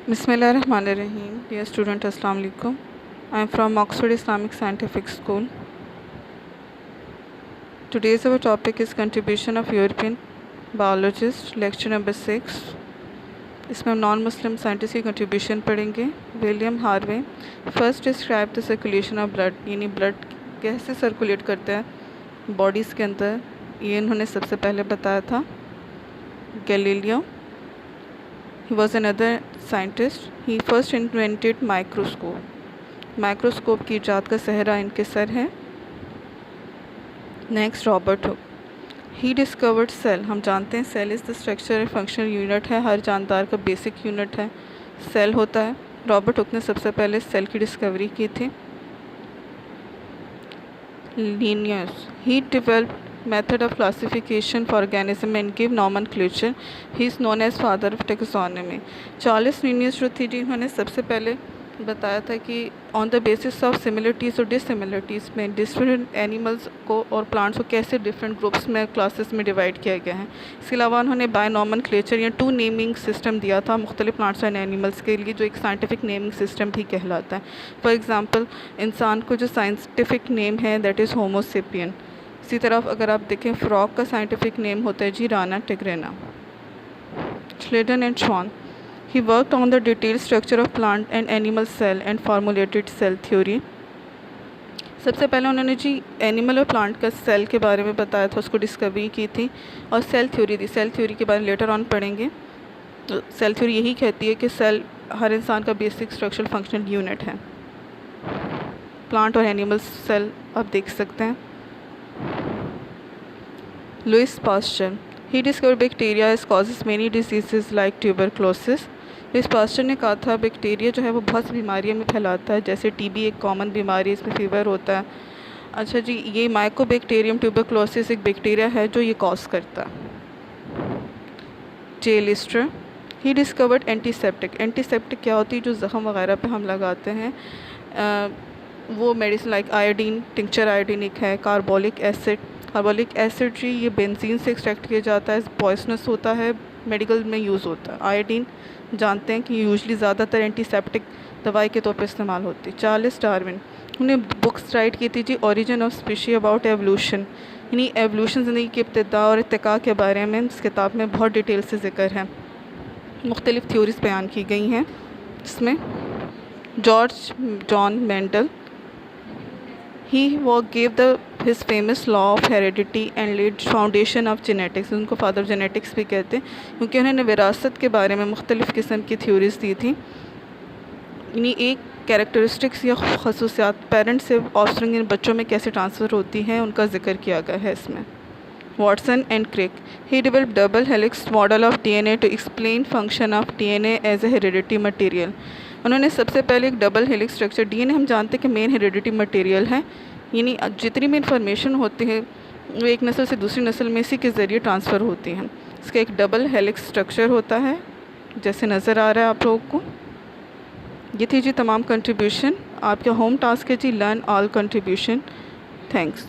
Bismillahirrahmanirrahim. Dear student, Assalamu alaikum. I am from Oxford Islamic Scientific School. Today's our topic is contribution of European biologist, lecture number 6. इसमें हम non Muslim scientist की contribution पढ़ेंगे. William Harvey first describe the circulation of blood, यानी blood कैसे circulate करता है bodies के अंदर, ये इन्होंने सबसे पहले बताया था. Galileo, he was another scientist. He first invented microscope की इजाद का सहरा इनके सर है. Next Robert Hooke, he discovered cell. हम जानते हैं cell is the structure and functional unit है, हर जानदार का बेसिक यूनिट है सेल होता है. रॉबर्ट हुक ने सबसे पहले सेल की डिस्कवरी की थी. Linnaeus, he developed method of classification for organism and give nomenclature. He is known as father of taxonomy. Charles Linnaeus जो थी, जिन्होंने सबसे पहले बताया था कि on the basis of similarities और डिससिमिलरिटीज़ में डिफरेंट एनिमल्स को और प्लांट्स को कैसे डिफरेंट ग्रुप्स में क्लासेस में डिवाइड किया गया है. इसके अलावा उन्होंने बाय नॉमेनक्लेचर या टू नेमिंग सिस्टम दिया था मुख्तलिफ प्लांट्स एंड एनिमल्स के लिए, जो एक साइंटिफिक नेमिंग सिस्टम भी कहलाता है. फॉर एग्ज़ाम्पल, इंसान को जो साइंटिफिक नेम है दैट इज़ होमोसेपियन. इसी तरफ अगर आप देखें, फ्रॉग का साइंटिफिक नेम होता है जी Rana tigrina. Schleiden and Schwann, he worked on the detail structure of plant and animal cell and formulated cell theory. सबसे पहले उन्होंने जी एनिमल और प्लांट का सेल के बारे में बताया था, उसको डिस्कवरी की थी और सेल थ्योरी दी. सेल थ्योरी के बारे में लेटर ऑन पढ़ेंगे. सेल थ्योरी यही कहती है कि सेल हर इंसान का बेसिक स्ट्रक्चरल फंक्शनल यूनिट है. प्लांट और एनिमल सेल आप देख सकते हैं. Louis Pasteur, he discovered bacteria as causes many diseases like tuberculosis. Louis Pasteur ने कहा था बैक्टीरिया जो है वो बहुत सी बीमारियों में फैलाता है, जैसे टीबी एक कॉमन बीमारी, इसमें फीवर होता है. अच्छा जी, ये माइकोबैक्टीरियम ट्यूबरक्लोसिस एक बैक्टीरिया है जो ये कॉज करता है. J Lister, he discovered antiseptic. Antiseptic क्या होती है? जो ज़ख़म वगैरह पे हम लगाते हैं वो मेडिसिन लाइक आयोडीन, टिंक्चर आयोडीनिक है. कार्बोलिक एसिड जी ये बेंजीन से एक्सट्रैक्ट किया जाता है, पॉइजनस होता है, मेडिकल में यूज़ होता है. आयोडीन जानते हैं कि यूजली ज़्यादातर एंटीसेप्टिक दवाई के तौर पर इस्तेमाल होती है. चार्ल्स डार्विन, उन्हें बुक्स राइट की थी जी origin of species about evolution, यानी एवोल्यूशन ज़िंदगी की इब्तिदा और इत्तिका के बारे में इस किताब में बहुत डिटेल से जिक्र है. मुख्तलिफ़ थ्योरीज बयान की गई हैं इसमें. George John Mendel, he gave his famous law of heredity and laid foundation of genetics. उनको फादर जेनेटिक्स भी कहते हैं क्योंकि उन्होंने विरासत के बारे में मुख्तलिफ़ किस्म की थ्योरीज दी थी. यानी एक कैरेक्टरिस्टिक्स या खसूसियात पेरेंट्स से ऑफस्प्रिंग इन बच्चों में कैसे ट्रांसफ़र होती हैं उनका जिक्र किया गया है इसमें. Watson and Crick, he developed double helix model of DNA to explain function of DNA as a heredity material. उन्होंने सबसे पहले एक डबल हेलिक्स स्ट्रक्चर, डीएनए हम जानते हैं कि मेन हेरिडिटी मटेरियल है, यानी जितनी भी इंफॉर्मेशन होती है वो एक नस्ल से दूसरी नस्ल में इसी के ज़रिए ट्रांसफ़र होती हैं. इसका एक डबल हेलिक्स स्ट्रक्चर होता है जैसे नज़र आ रहा है आप लोगों को. ये थी जी तमाम कंट्रीब्यूशन. आपका होम टास्क है जी लर्न ऑल कंट्रीब्यूशन. थैंक्स.